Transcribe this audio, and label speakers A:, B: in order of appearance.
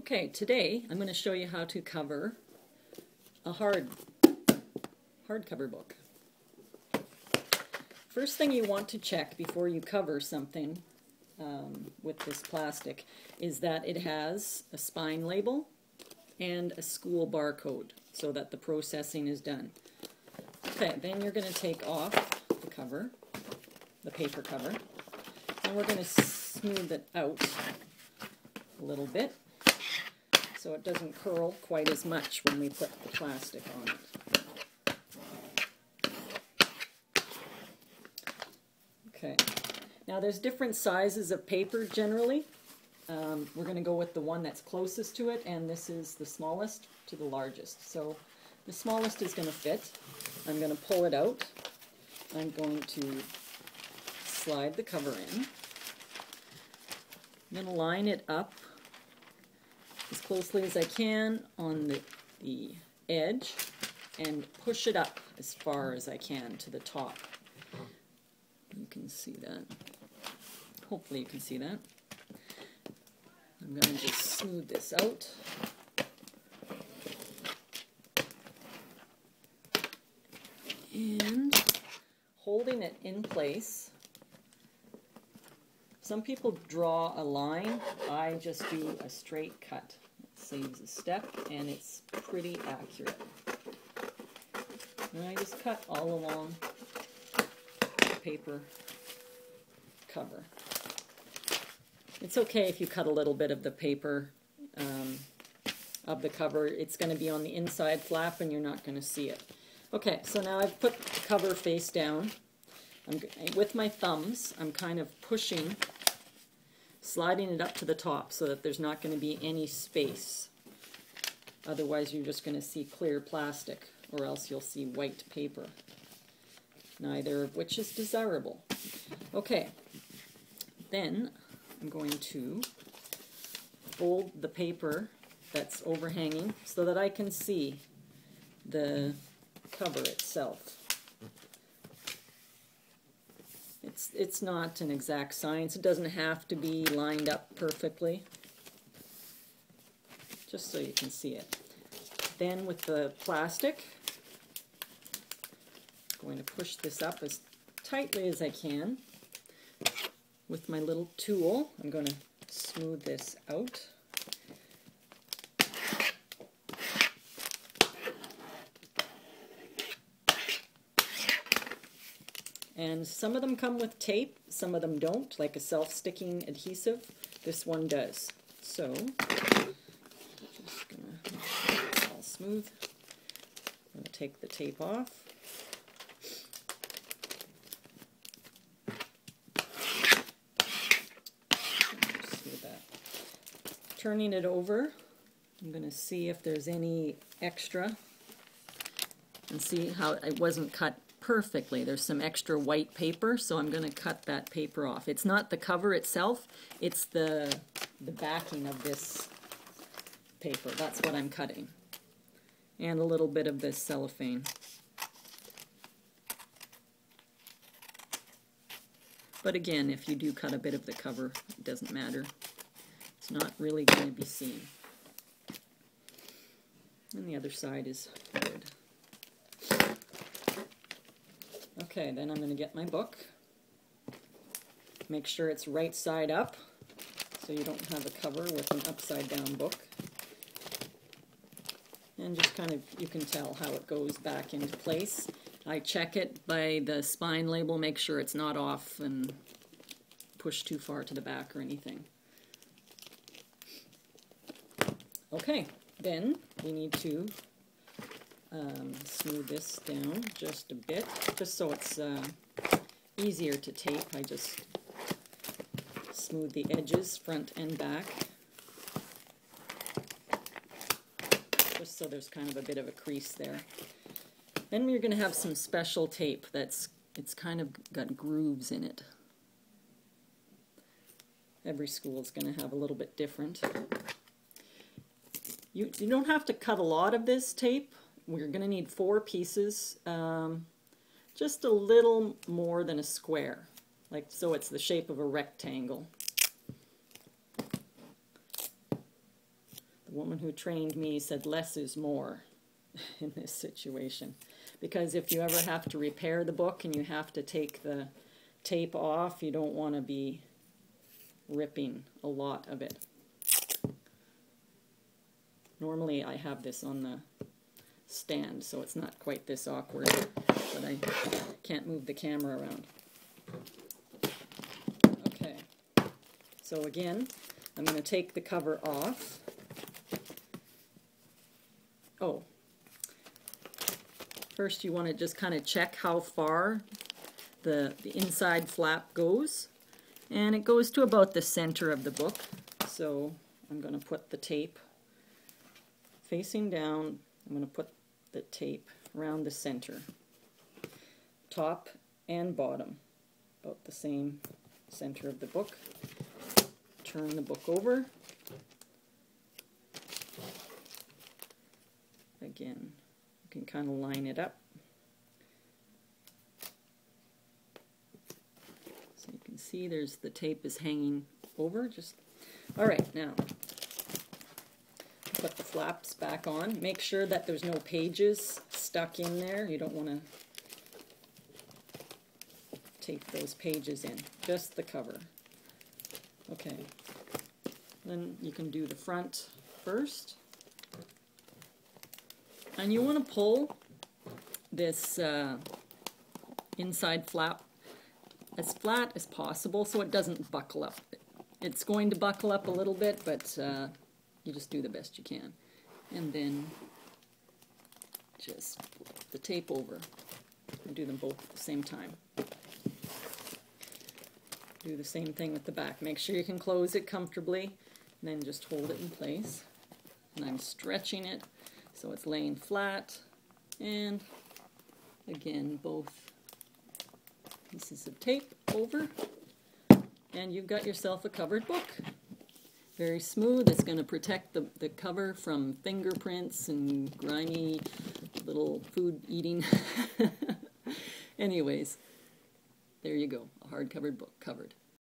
A: Okay, today I'm going to show you how to cover a hardcover book. First thing you want to check before you cover something with this plastic is that it has a spine label and a school barcode so that the processing is done. Okay, then you're going to take off the cover, the paper cover, and we're going to smooth it out a little bit so it doesn't curl quite as much when we put the plastic on it. Okay, now there's different sizes of paper generally. We're going to go with the one that's closest to it, and this is the smallest to the largest. So the smallest is going to fit. I'm going to pull it out. I'm going to slide the cover in. I'm going to line it up as closely as I can on the edge and push it up as far as I can to the top. You can see that. Hopefully you can see that. I'm going to just smooth this out. And holding it in place. Some people draw a line. I just do a straight cut. It saves a step and it's pretty accurate. And I just cut all along the paper cover. It's okay if you cut a little bit of the paper of the cover. It's going to be on the inside flap and you're not going to see it. Okay, so now I've put the cover face down. With my thumbs, I'm kind of pushing, sliding it up to the top so that there's not going to be any space. Otherwise you're just going to see clear plastic, or else you'll see white paper. Neither of which is desirable. Okay, then I'm going to fold the paper that's overhanging so that I can see the cover itself. It's not an exact science. It doesn't have to be lined up perfectly. Just so you can see it. Then with the plastic, I'm going to push this up as tightly as I can. With my little tool, I'm going to smooth this out. And some of them come with tape, some of them don't, like a self-sticking adhesive. This one does. So, just going to make it all smooth. I'm going to take the tape off. Smooth that. Turning it over, I'm going to see if there's any extra and see how it wasn't cut perfectly. There's some extra white paper, so I'm going to cut that paper off. It's not the cover itself, it's the backing of this paper. That's what I'm cutting. And a little bit of this cellophane. But again, if you do cut a bit of the cover, it doesn't matter. It's not really going to be seen. And the other side is good. Okay, then I'm going to get my book. Make sure it's right side up, so you don't have a cover with an upside down book. And just kind of, you can tell how it goes back into place. I check it by the spine label, make sure it's not off and pushed too far to the back or anything. Okay, then we need to smooth this down just a bit, just so it's easier to tape. I just smooth the edges, front and back, just so there's kind of a bit of a crease there. Then we're going to have some special tape it's kind of got grooves in it. Every school is going to have a little bit different. You don't have to cut a lot of this tape. We're going to need 4 pieces, just a little more than a square, like so it's the shape of a rectangle. woman who trained me said less is more in this situation. Because if you ever have to repair the book and you have to take the tape off, you don't want to be ripping a lot of it. Normally I have this on the stand, so it's not quite this awkward, but I can't move the camera around. Okay, so again, I'm going to take the cover off. Oh, first you want to just kind of check how far the inside flap goes, and it goes to about the center of the book. So I'm going to put the tape facing down. I'm going to put the tape around the center, top and bottom, about the same center of the book. Turn the book over. Again, you can kind of line it up. So you can see there's the tape is hanging over. All right, now put the flaps back on. Make sure that there's no pages stuck in there. You don't want to tape those pages in, just the cover. Okay, then you can do the front first. And you want to pull this inside flap as flat as possible so it doesn't buckle up. It's going to buckle up a little bit, but you just do the best you can. And then just flip the tape over and do them both at the same time. Do the same thing with the back. Make sure you can close it comfortably, and then just hold it in place. And I'm stretching it so it's laying flat, and again both pieces of tape over, and you've got yourself a covered book. Very smooth. It's going to protect the cover from fingerprints and grimy little food eating. Anyways, there you go, a hard-covered book covered.